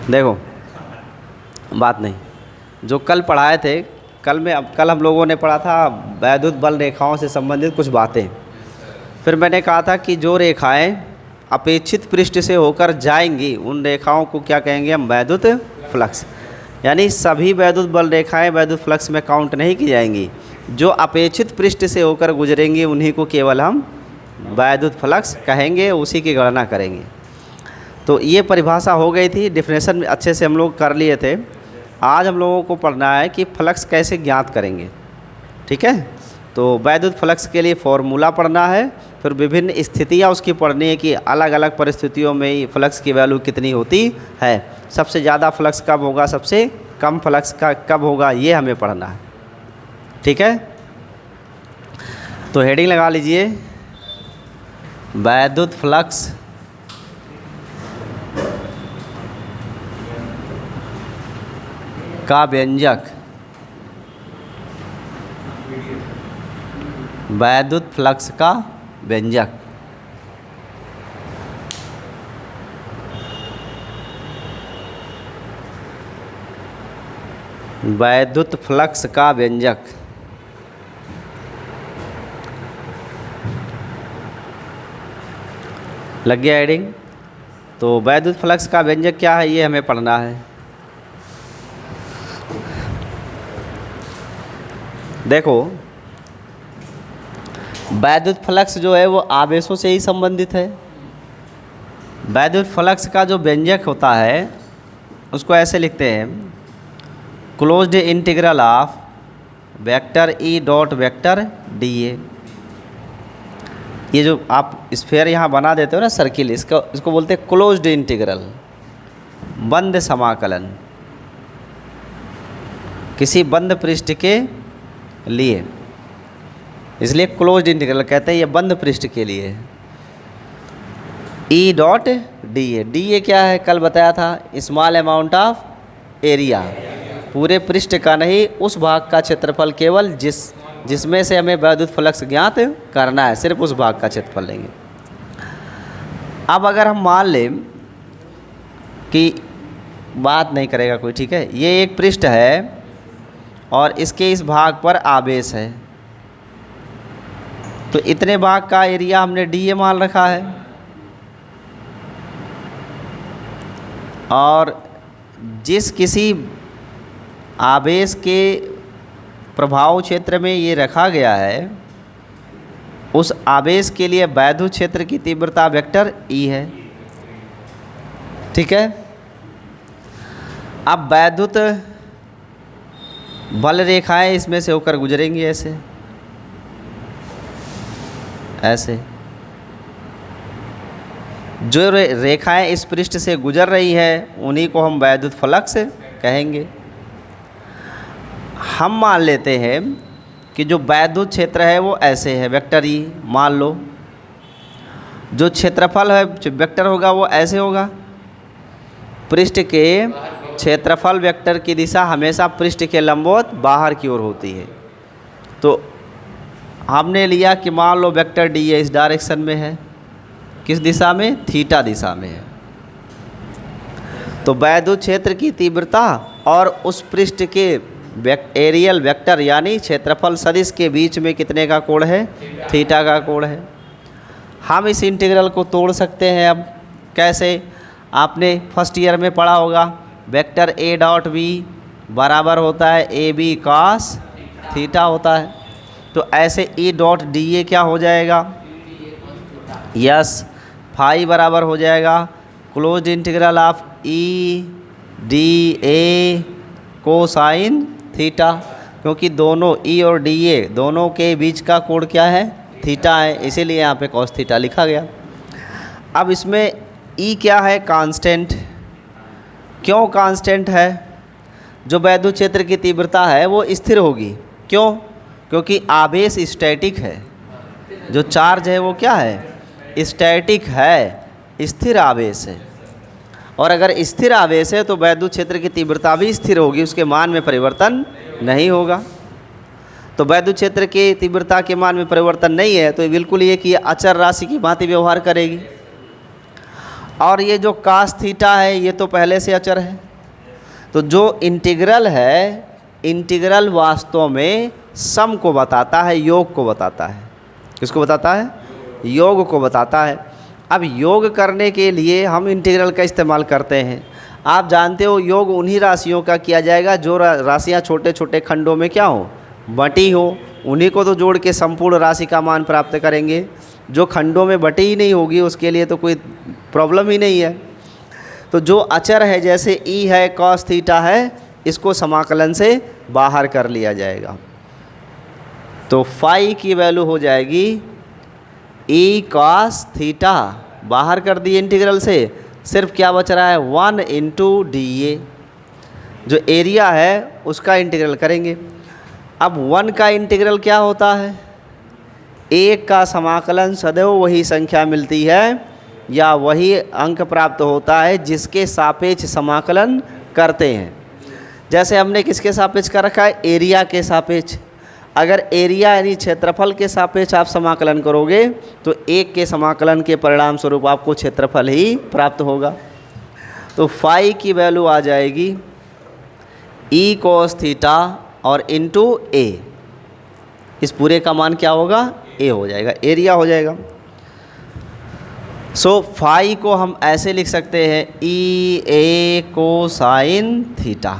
देखो बात नहीं, जो कल पढ़ाए थे, कल हम लोगों ने पढ़ा था वैद्युत बल रेखाओं से संबंधित कुछ बातें। फिर मैंने कहा था कि जो रेखाएं अपेक्षित पृष्ठ से होकर जाएंगी उन रेखाओं को क्या कहेंगे हम, वैद्युत फ्लक्स। यानी सभी वैद्युत बल रेखाएं वैद्युत फ्लक्स में काउंट नहीं की जाएंगी, जो अपेक्षित पृष्ठ से होकर गुजरेंगी उन्हीं को केवल हम वैद्युत फ्लक्स कहेंगे, उसी की गणना करेंगे। तो ये परिभाषा हो गई थी, डेफिनेशन अच्छे से हम लोग कर लिए थे। आज हम लोगों को पढ़ना है कि फ्लक्स कैसे ज्ञात करेंगे। ठीक है, तो वैद्युत फ्लक्स के लिए फॉर्मूला पढ़ना है, फिर विभिन्न स्थितियाँ उसकी पढ़नी है कि अलग अलग परिस्थितियों में फ्लक्स की वैल्यू कितनी होती है, सबसे ज़्यादा फ्लक्स कब होगा, सबसे कम फ्लक्स का कब होगा, ये हमें पढ़ना है। ठीक है, तो हेडिंग लगा लीजिए, वैद्युत फ्लक्स का व्यंजक, वैद्युत फ्लक्स का व्यंजक। वैद्युत फ्लक्स का व्यंजक। लग गया हेडिंग। तो वैद्युत फ्लक्स का व्यंजक क्या है, ये हमें पढ़ना है। देखो वैद्युत फ्लक्स जो है वो आवेशों से ही संबंधित है। वैद्युत फ्लक्स का जो व्यंजक होता है उसको ऐसे लिखते हैं, closed integral of vector E dot vector D A. ये जो आप स्फीयर यहाँ बना देते हो ना सर्किल, इसको बोलते हैं क्लोज्ड इंटीग्रल, बंद समाकलन, किसी बंद पृष्ठ के लिए, इसलिए क्लोज्ड इंटीग्रल कहते हैं, ये बंद पृष्ठ के लिए। E dot D A, D A क्या है, कल बताया था, स्मॉल अमाउंट ऑफ एरिया, पूरे पृष्ठ का नहीं, उस भाग का क्षेत्रफल केवल जिसमें से हमें वैद्युत फ्लक्स ज्ञात करना है, सिर्फ उस भाग का क्षेत्रफल लेंगे। अब अगर हम मान लें कि बात नहीं करेगा कोई, ठीक है, ये एक पृष्ठ है और इसके इस भाग पर आवेश है, तो इतने भाग का एरिया हमने डी ए मान रखा है, और जिस किसी आवेश के प्रभाव क्षेत्र में ये रखा गया है उस आवेश के लिए वैद्युत क्षेत्र की तीव्रता वेक्टर ई है। ठीक है, अब वैद्युत बल रेखाएं इसमें से होकर गुजरेंगी, ऐसे ऐसे जो रेखाएं इस पृष्ठ से गुजर रही है उन्हीं को हम वैद्युत फ्लक्स कहेंगे। हम मान लेते हैं कि जो वैद्युत क्षेत्र है वो ऐसे है, वेक्टर ई मान लो, जो क्षेत्रफल है वेक्टर होगा वो ऐसे होगा, पृष्ठ के क्षेत्रफल वेक्टर की दिशा हमेशा पृष्ठ के लंबवत बाहर की ओर होती है। तो हमने लिया कि मान लो वेक्टर डी ए इस डायरेक्शन में है, किस दिशा में, थीटा दिशा में है, तो वैद्युत क्षेत्र की तीव्रता और उस पृष्ठ के एरियल वेक्टर यानी क्षेत्रफल सदिश के बीच में कितने का कोण है, थीटा का कोण है। हम इस इंटीग्रल को तोड़ सकते हैं। अब कैसे, आपने फर्स्ट ईयर में पढ़ा होगा, वेक्टर ए डॉट बी बराबर होता है ए बी कॉस थीटा होता है, तो ऐसे ई डॉट डी ए क्या हो जाएगा, यस, फाई बराबर हो जाएगा closed integral of E D A cosine theta, क्योंकि दोनों ई और डी ए दोनों के बीच का कोण क्या है, थीटा है, इसीलिए यहाँ पे कॉस थीटा लिखा गया। अब इसमें ई क्या है, कांस्टेंट। क्यों कांस्टेंट है, जो वैद्युत क्षेत्र की तीव्रता है वो स्थिर होगी, क्यों, क्योंकि आवेश स्टैटिक है, जो चार्ज है वो क्या है, स्टैटिक है, स्थिर आवेश है, और अगर स्थिर आवेश है तो वैद्युत क्षेत्र की तीव्रता भी स्थिर होगी, उसके मान में परिवर्तन नहीं होगा। तो वैद्युत क्षेत्र की तीव्रता के मान में परिवर्तन नहीं है तो बिल्कुल ये कि अचर राशि की भांति व्यवहार करेगी। और ये जो कास थीटा है ये तो पहले से अचर है। तो जो इंटीग्रल है, इंटीग्रल वास्तव में सम को बताता है, योग को बताता है। किसको बताता है? योग को बताता है। अब योग करने के लिए हम इंटीग्रल का इस्तेमाल करते हैं। आप जानते हो योग उन्हीं राशियों का किया जाएगा जो राशियाँ छोटे छोटे खंडों में क्या हो, बटी हो, उन्हीं को तो जोड़ के संपूर्ण राशि का मान प्राप्त करेंगे। जो खंडों में बटी ही नहीं होगी उसके लिए तो कोई प्रॉब्लम ही नहीं है। तो जो अचर है जैसे ई है, कॉस थीटा है, इसको समाकलन से बाहर कर लिया जाएगा। तो फाई की वैल्यू हो जाएगी ई कॉस थीटा, बाहर कर दिए इंटीग्रल से, सिर्फ क्या बच रहा है 1 इंटू डी ए, जो एरिया है उसका इंटीग्रल करेंगे। अब 1 का इंटीग्रल क्या होता है? 1 का समाकलन सदैव वही संख्या मिलती है या वही अंक प्राप्त होता है जिसके सापेक्ष समाकलन करते हैं। जैसे हमने किसके सापेक्ष कर रखा है? एरिया के सापेक्ष। अगर एरिया यानी क्षेत्रफल के सापेक्ष आप समाकलन करोगे तो 1 के समाकलन के परिणाम स्वरूप आपको क्षेत्रफल ही प्राप्त होगा। तो फाई की वैल्यू आ जाएगी ई कोस थीटा और इंटू ए, इस पूरे का मान क्या होगा? ए हो जाएगा, एरिया हो जाएगा। सो फाई को हम ऐसे लिख सकते हैं ई ए कोसाइन थीटा।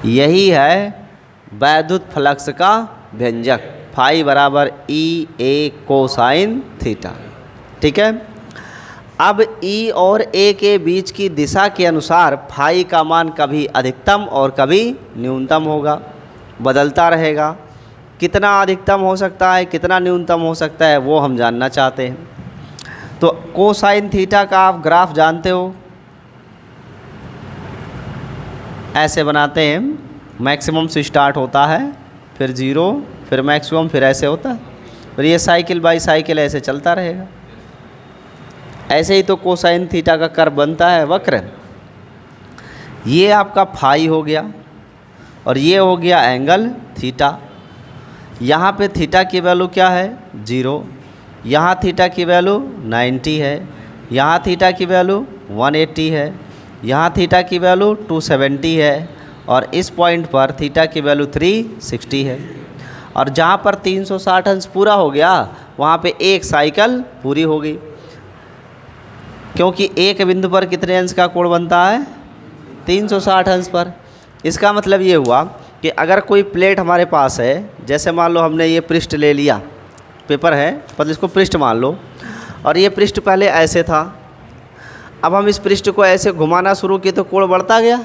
यही है वैद्युत फ्लक्स का व्यंजक, फाई बराबर ई ए कोसाइन थीटा। ठीक है। अब ई और ए के बीच की दिशा के अनुसार फाई का मान कभी अधिकतम और कभी न्यूनतम होगा, बदलता रहेगा। कितना अधिकतम हो सकता है, कितना न्यूनतम हो सकता है, वो हम जानना चाहते हैं। तो कोसाइन थीटा का आप ग्राफ जानते हो, ऐसे बनाते हैं, मैक्सिमम से स्टार्ट होता है, फिर 0, फिर मैक्सिमम, फिर ऐसे होता है, फिर ये साइकिल बाई साइकिल ऐसे चलता रहेगा। ऐसे ही तो कोसाइन थीटा का कर्व बनता है, वक्र। ये आपका फाई हो गया और ये हो गया एंगल थीटा। यहाँ पे थीटा की वैल्यू क्या है? 0। यहाँ थीटा की वैल्यू 90 है, यहाँ थीटा की वैल्यू 180 है, यहाँ थीटा की वैल्यू 270 है और इस पॉइंट पर थीटा की वैल्यू 360 है। और जहाँ पर 360 अंश पूरा हो गया वहाँ पे एक साइकिल पूरी हो गई, क्योंकि एक बिंदु पर कितने अंश का कोण बनता है? 360 अंश पर। इसका मतलब ये हुआ कि अगर कोई प्लेट हमारे पास है, जैसे मान लो हमने ये पृष्ठ ले लिया, पेपर है मतलब इसको पृष्ठ मान लो, और ये पृष्ठ पहले ऐसे था। अब हम इस पृष्ठ को ऐसे घुमाना शुरू किए तो कोण बढ़ता गया,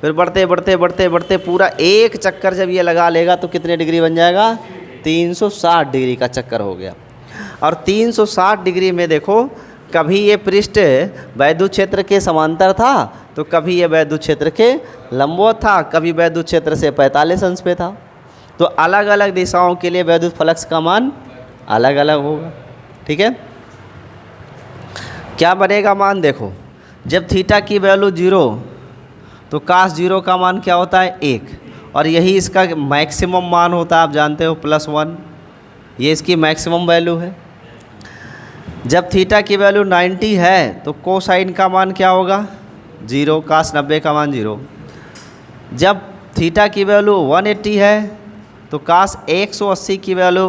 फिर बढ़ते बढ़ते बढ़ते बढ़ते पूरा एक चक्कर जब ये लगा लेगा तो कितने डिग्री बन जाएगा? 360 डिग्री का चक्कर हो गया। और 360 डिग्री में देखो, कभी ये पृष्ठ वैद्युत क्षेत्र के समांतर था तो कभी ये वैद्युत क्षेत्र के लंबवत था, कभी वैद्युत क्षेत्र से 45 अंश पे था। तो अलग अलग दिशाओं के लिए वैद्युत फ्लक्स का मान अलग अलग होगा। ठीक है। क्या बनेगा मान? देखो, जब थीटा की वैल्यू 0 तो कास 0 का मान क्या होता है? 1, और यही इसका मैक्सिमम मान होता है, आप जानते हो, +1। ये इसकी मैक्सिमम वैल्यू है। जब थीटा की वैल्यू 90 है तो कोसाइन का मान क्या होगा? 0, कास 90 का मान 0। जब थीटा की वैल्यू 180 है तो कास 180 की वैल्यू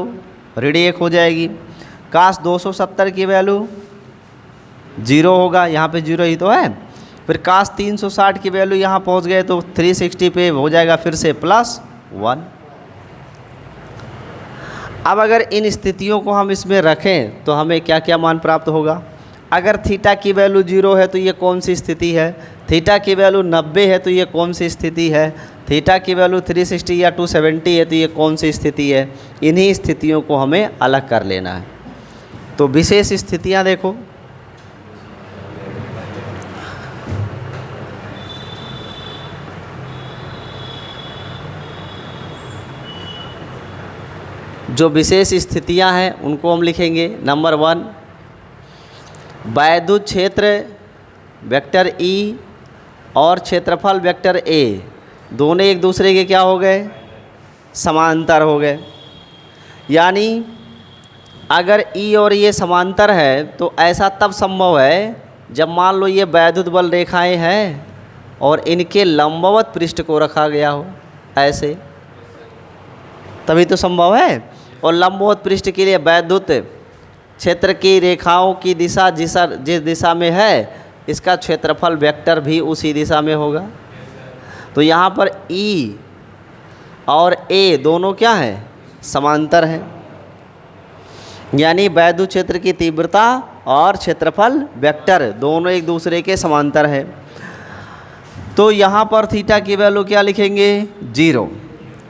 ऋण 1 हो जाएगी, कास 270 की वैल्यू 0 होगा, यहाँ पे 0 ही तो है। फिर कास 360 की वैल्यू यहाँ पहुँच गए तो 360 पे हो जाएगा फिर से +1। अब अगर इन स्थितियों को हम इसमें रखें तो हमें क्या क्या मान प्राप्त होगा? अगर थीटा की वैल्यू 0 है तो ये कौन सी स्थिति है? थीटा की वैल्यू 90 है तो ये कौन सी स्थिति है? थीटा की वैल्यू 360 या 270 है तो ये कौन सी स्थिति है? इन्हीं स्थितियों को हमें अलग कर लेना है। तो विशेष स्थितियां देखो, जो विशेष स्थितियां हैं उनको हम लिखेंगे। नंबर 1, वैद्युत क्षेत्र वेक्टर ई और क्षेत्रफल वेक्टर ए दोनों एक दूसरे के क्या हो गए? समांतर हो गए। यानी अगर ई और ये समांतर है तो ऐसा तब संभव है जब मान लो ये वैद्युत बल रेखाएं हैं और इनके लंबवत पृष्ठ को रखा गया हो ऐसे, तभी तो संभव है। और लंबवत पृष्ठ के लिए वैद्युत क्षेत्र की रेखाओं की दिशा जिस दिशा में है, इसका क्षेत्रफल वेक्टर भी उसी दिशा में होगा। तो यहाँ पर ई और ए दोनों क्या है, समांतर हैं, यानी वैद्युत क्षेत्र की तीव्रता और क्षेत्रफल वेक्टर दोनों एक दूसरे के समांतर है। तो यहाँ पर थीटा की वैल्यू क्या लिखेंगे, 0।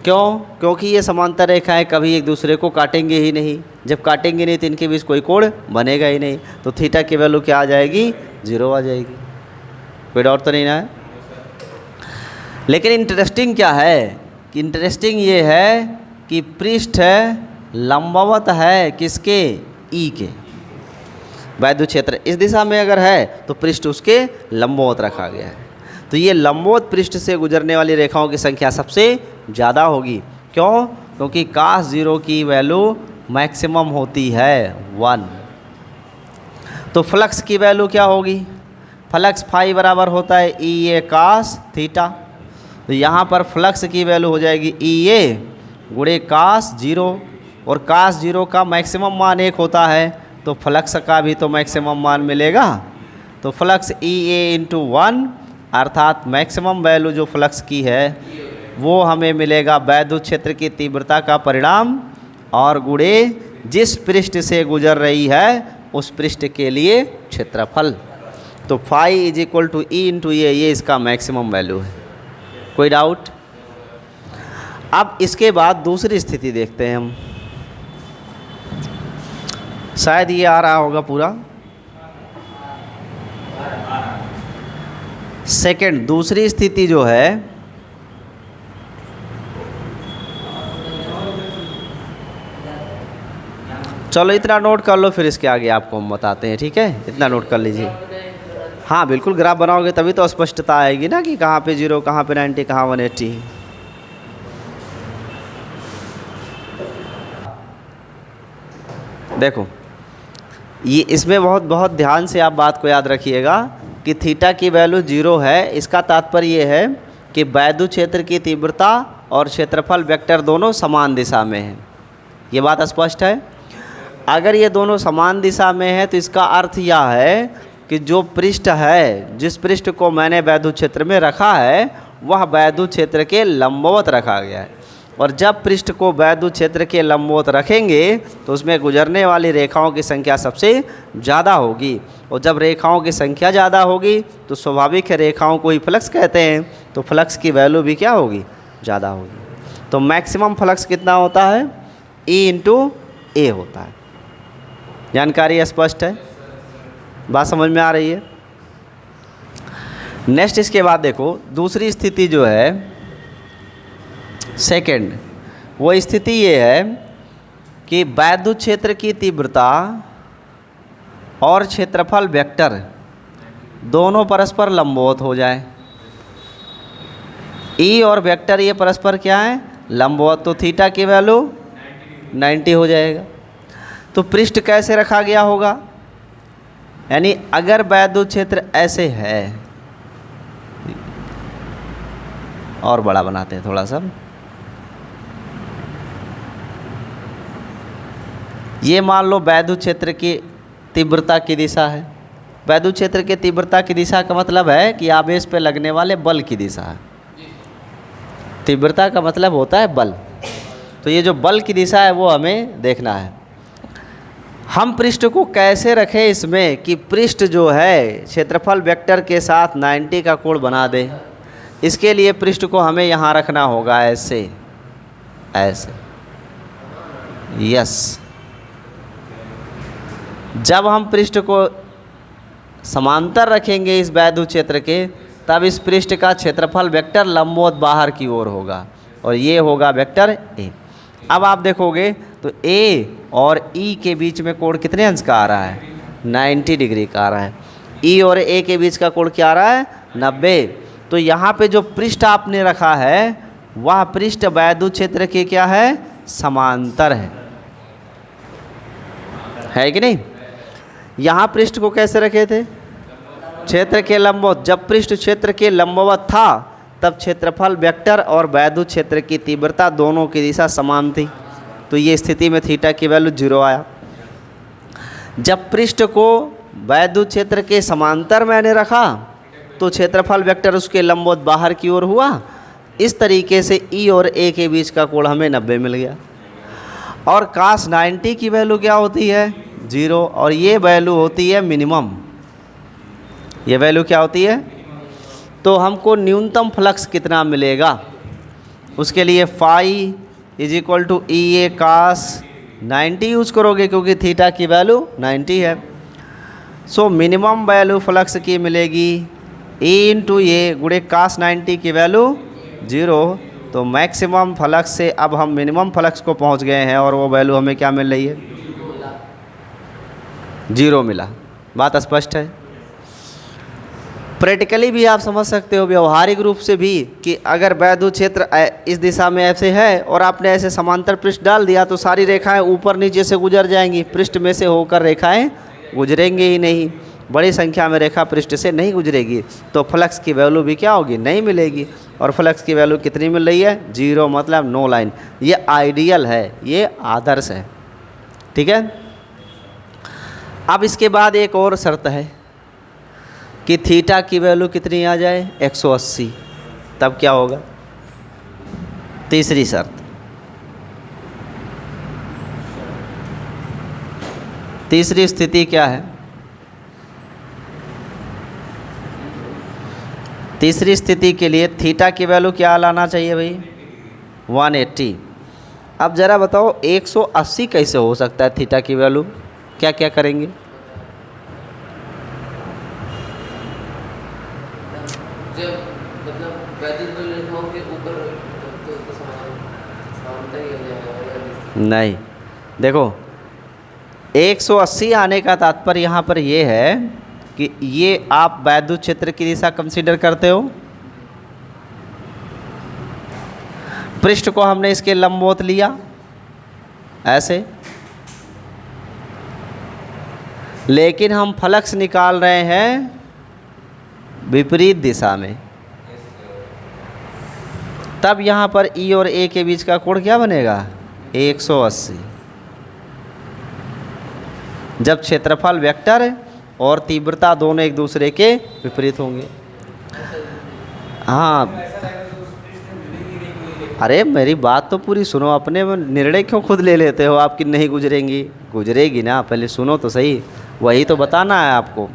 क्यों? क्योंकि ये समांतर रेखाएं कभी एक दूसरे को काटेंगे ही नहीं, जब काटेंगे नहीं तो इनके बीच कोई कोण बनेगा ही नहीं। तो थीटा की वैल्यू क्या आ जाएगी, 0 आ जाएगी। कोई डाउट तो नहीं ना है? लेकिन इंटरेस्टिंग क्या है कि इंटरेस्टिंग ये है कि पृष्ठ लंबवत है किसके, ई के। वैद्युत क्षेत्र इस दिशा में अगर है तो पृष्ठ उसके लंबवत रखा गया है। तो ये लंबवत पृष्ठ से गुजरने वाली रेखाओं की संख्या सबसे ज़्यादा होगी। क्यों? क्योंकि cos 0 की वैल्यू मैक्सिमम होती है 1। तो फ्लक्स की वैल्यू क्या होगी, फ्लक्स फाई बराबर होता है ई ए cos थीटा। तो यहाँ पर फ्लक्स की वैल्यू हो जाएगी ई ए गुणे cos 0, और cos 0 का मैक्सिमम मान 1 होता है, तो फ्लक्स का भी तो मैक्सिमम मान मिलेगा। तो फ्लक्स ई ए इंटू 1, अर्थात मैक्सिमम वैल्यू जो फ्लक्स की है वो हमें मिलेगा वैद्युत क्षेत्र की तीव्रता का परिणाम और गुणे जिस पृष्ठ से गुजर रही है उस पृष्ठ के लिए क्षेत्रफल। तो phi is equal to E into ये इसका मैक्सिमम वैल्यू है। कोई डाउट? अब इसके बाद दूसरी स्थिति देखते हैं हम, शायद ये आ रहा होगा पूरा। सेकंड, दूसरी स्थिति जो है चलो इतना नोट कर लो, फिर इसके आगे आपको हम बताते हैं, ठीक है? इतना नोट कर लीजिए। हाँ बिल्कुल, ग्राफ बनाओगे तभी तो स्पष्टता आएगी ना कि कहाँ पे 0, कहाँ पे 90, कहाँ 180। देखो ये इसमें बहुत ध्यान से आप बात को याद रखिएगा कि थीटा की वैल्यू 0 है। इसका तात्पर्य ये है कि वैद्युत क्षेत्र की तीव्रता और क्षेत्रफल वेक्टर दोनों समान दिशा में हैं। ये बात स्पष्ट है। अगर ये दोनों समान दिशा में है तो इसका अर्थ यह है कि जो पृष्ठ है, जिस पृष्ठ को मैंने वैद्युत क्षेत्र में रखा है वह वैद्युत क्षेत्र के लंबवत रखा गया है। और जब पृष्ठ को वैद्युत क्षेत्र के लंबवत रखेंगे तो उसमें गुजरने वाली रेखाओं की संख्या सबसे ज़्यादा होगी, और जब रेखाओं की संख्या ज़्यादा होगी तो स्वाभाविक है रेखाओं को ही फ्लक्स कहते हैं, तो फ्लक्स की वैल्यू भी क्या होगी, ज़्यादा होगी। तो मैक्सिमम फ्लक्स कितना होता है, ई इंटू ए होता है। जानकारी स्पष्ट है? बात समझ में आ रही है? नेक्स्ट इसके बाद देखो दूसरी स्थिति जो है सेकंड, वो स्थिति ये है कि वैद्युत क्षेत्र की तीव्रता और क्षेत्रफल वेक्टर दोनों परस्पर लंबवत हो जाए। ई और वेक्टर ये परस्पर क्या है, लंबवत। तो थीटा की वैल्यू 90 हो जाएगा। तो पृष्ठ कैसे रखा गया होगा, यानी अगर वैद्युत क्षेत्र ऐसे है, और बड़ा बनाते हैं थोड़ा सा, ये मान लो वैद्युत क्षेत्र की तीव्रता की दिशा है। वैद्युत क्षेत्र की तीव्रता की दिशा का मतलब है कि आवेश पे लगने वाले बल की दिशा है। तीव्रता का मतलब होता है बल। तो ये जो बल की दिशा है वो हमें देखना है। हम पृष्ठ को कैसे रखें इसमें कि पृष्ठ जो है क्षेत्रफल वेक्टर के साथ 90 का कोण बना दे। इसके लिए पृष्ठ को हमें यहाँ रखना होगा ऐसे, ऐसे। यस, जब हम पृष्ठ को समांतर रखेंगे इस वैद्युत क्षेत्र के, तब इस पृष्ठ का क्षेत्रफल वेक्टर लंबवत बाहर की ओर होगा, और ये होगा वेक्टर ए। अब आप देखोगे तो ए और ई के बीच में कोण कितने अंश का आ रहा है, 90 डिग्री का आ रहा है। ई और ए के बीच का कोण क्या आ रहा है, 90। तो यहाँ पे जो पृष्ठ आपने रखा है वह पृष्ठ वैद्युत क्षेत्र के क्या है, समांतर है। है कि नहीं। यहाँ पृष्ठ को कैसे रखे थे, क्षेत्र के लंबवत। जब पृष्ठ क्षेत्र के लंबवत था तब क्षेत्रफल वेक्टर और वैद्युत क्षेत्र की तीव्रता दोनों की दिशा समान थी, तो ये स्थिति में थीटा की वैल्यू 0 आया। जब पृष्ठ को वैद्युत क्षेत्र के समांतर मैंने रखा तो क्षेत्रफल वेक्टर उसके लंबवत बाहर की ओर हुआ। इस तरीके से ई और ए के बीच का कोण हमें 90 मिल गया। और cos 90 की वैल्यू क्या होती है, 0, और ये वैल्यू होती है मिनिमम। ये वैल्यू क्या होती है, तो हमको न्यूनतम फ्लक्स कितना मिलेगा, उसके लिए phi is equal to E A cos 90 use करोगे, क्योंकि थीटा की वैल्यू 90 है। सो मिनिमम वैल्यू फ्लक्स की मिलेगी ई इंटू ए गुणे cos 90 की वैल्यू 0। तो मैक्सिमम फ्लक्स से अब हम मिनिमम फ्लक्स को पहुंच गए हैं, और वो वैल्यू हमें क्या मिल रही है, 0 मिला। बात स्पष्ट है। प्रैक्टिकली भी आप समझ सकते हो, व्यवहारिक रूप से भी, कि अगर वैद्युत क्षेत्र इस दिशा में ऐसे है और आपने ऐसे समांतर पृष्ठ डाल दिया तो सारी रेखाएं ऊपर नीचे से गुजर जाएंगी, पृष्ठ में से होकर रेखाएं गुजरेंगे ही नहीं। बड़ी संख्या में रेखा पृष्ठ से नहीं गुजरेगी, तो फ्लक्स की वैल्यू भी क्या होगी, नहीं मिलेगी। और फ्लक्स की वैल्यू कितनी मिल रही है, 0, मतलब नो लाइन। ये आइडियल है, ये आदर्श है, ठीक है। अब इसके बाद एक और शर्त है कि थीटा की वैल्यू कितनी आ जाए, 180, तब क्या होगा। तीसरी शर्त, तीसरी स्थिति क्या है, तीसरी स्थिति के लिए थीटा की वैल्यू क्या लाना चाहिए भाई, 180। अब ज़रा बताओ 180 कैसे हो सकता है थीटा की वैल्यू, क्या क्या करेंगे। जब मतलब वैद्युत रेखाओं के ऊपर तो समानता ही हो जाएगा। नहीं, देखो 180 आने का तात्पर्य यहाँ पर ये है कि ये आप वैद्युत क्षेत्र की दिशा कंसीडर करते हो, पृष्ठ को हमने इसके लंबवत लिया ऐसे, लेकिन हम फ्लक्स निकाल रहे हैं विपरीत दिशा में, तब यहाँ पर ई और ए के बीच का कोण क्या बनेगा, 180। जब क्षेत्रफल वेक्टर और तीव्रता दोनों एक दूसरे के विपरीत होंगे। हाँ, अरे मेरी बात तो पूरी सुनो, अपने में निर्णय क्यों खुद ले लेते हो आप कि नहीं गुजरेंगी, गुजरेगी ना, पहले सुनो तो सही, वही तो बताना है आपको।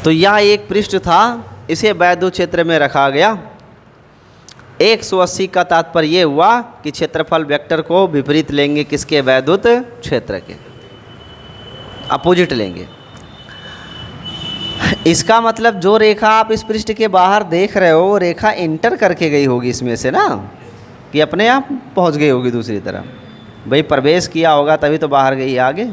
तो यह एक पृष्ठ था, इसे वैद्युत क्षेत्र में रखा गया। 180 का तात्पर्य ये हुआ कि क्षेत्रफल वेक्टर को विपरीत लेंगे, किसके, वैद्युत क्षेत्र के, अपोजिट लेंगे। इसका मतलब जो रेखा आप इस पृष्ठ के बाहर देख रहे हो वो रेखा इंटर करके गई होगी इसमें से ना, कि अपने आप पहुंच गई होगी दूसरी तरफ। भाई प्रवेश किया होगा तभी तो बाहर गई आगे।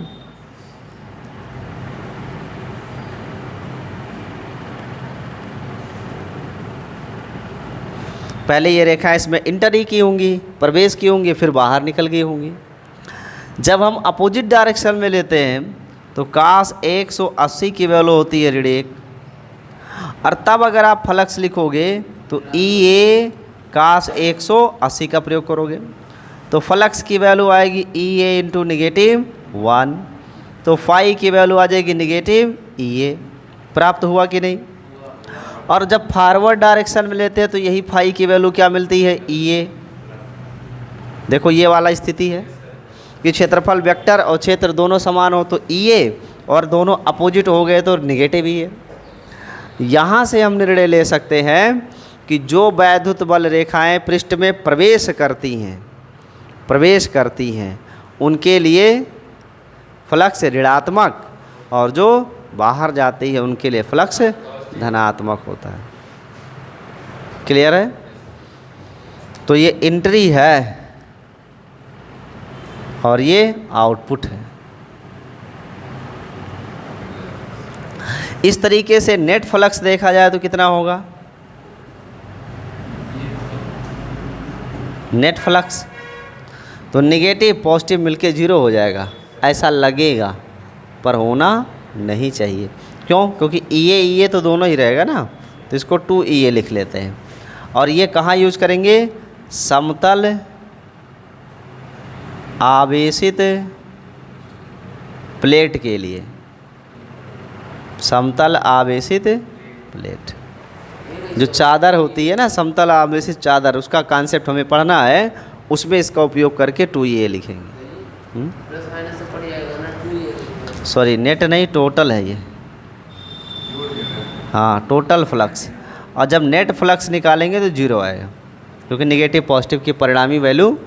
पहले ये रेखा इसमें इंटर ही की होंगी, प्रवेश की होंगी, फिर बाहर निकल गई होंगी। जब हम अपोजिट डायरेक्शन में लेते हैं तो cos 180 की वैल्यू होती है ऋण 1, और तब अगर आप फ्लक्स लिखोगे तो ई ए cos 180 का प्रयोग करोगे तो फ्लक्स की वैल्यू आएगी ई ए इंटू -1, तो फाई की वैल्यू आ जाएगी नेगेटिव ई ए। प्राप्त हुआ कि नहीं। और जब फॉरवर्ड डायरेक्शन में लेते हैं तो यही फाई की वैल्यू क्या मिलती है, ई ए। देखो ये वाला स्थिति है कि क्षेत्रफल वेक्टर और क्षेत्र दोनों समान हो तो ई ए, और दोनों अपोजिट हो गए तो निगेटिव ई ए। यहाँ से हम निर्णय ले सकते हैं कि जो वैद्युत बल रेखाएं पृष्ठ में प्रवेश करती हैं उनके लिए फ्लक्स ऋणात्मक, और जो बाहर जाती है उनके लिए फ्लक्स धनात्मक होता है। क्लियर है। तो ये एंट्री है और ये आउटपुट है। इस तरीके से नेट फ्लक्स देखा जाए तो कितना होगा, नेट फ्लक्स, तो निगेटिव पॉजिटिव मिलके जीरो हो जाएगा, ऐसा लगेगा पर होना नहीं चाहिए। क्यों? क्योंकि ई ए तो दोनों ही रहेगा ना, तो इसको 2 लिख लेते हैं। और ये कहाँ यूज करेंगे? समतल आवेशित प्लेट के लिए, समतल आवेशित प्लेट। जो चादर होती है ना, समतल आवेशित चादर, उसका कॉन्सेप्ट हमें पढ़ना है, उसमें इसका उपयोग करके 2 लिखेंगे। प्लस माइनस से पड़ जाएगा ना 2 सॉरी, नेट नहीं, टोटल है ये। हाँ, टोटल फ्लक्स। और जब नेट फ्लक्स निकालेंगे तो जीरो आएगा, क्योंकि निगेटिव पॉजिटिव की परिणामी वैल्यू